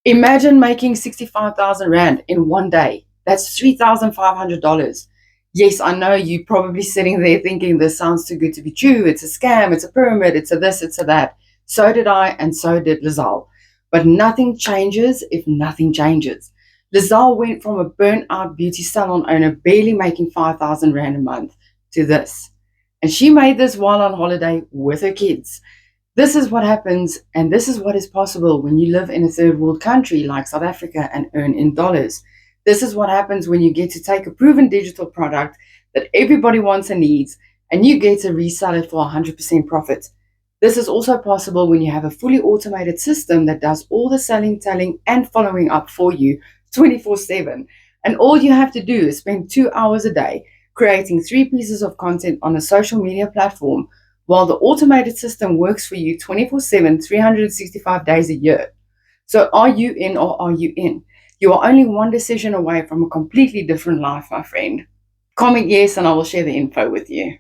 Imagine making 65,000 Rand in one day. That's $3,500. Yes, I know you're probably sitting there thinking this sounds too good to be true. It's a scam, it's a pyramid, it's a this, it's a that. So did I, and so did Lizelle. But nothing changes if nothing changes. Lizelle went from a burnt out beauty salon owner barely making 5,000 Rand a month to this. And she made this while on holiday with her kids. This is what happens, and this is what is possible when you live in a third world country like South Africa and earn in dollars. This is what happens when you get to take a proven digital product that everybody wants and needs, and you get to resell it for 100% profit. This is also possible when you have a fully automated system that does all the selling, telling, and following up for you 24/7. And all you have to do is spend 2 hours a day creating 3 pieces of content on a social media platform while the automated system works for you 24/7, 365 days a year. So are you in or are you in? You are only one decision away from a completely different life, my friend. Comment yes, and I will share the info with you.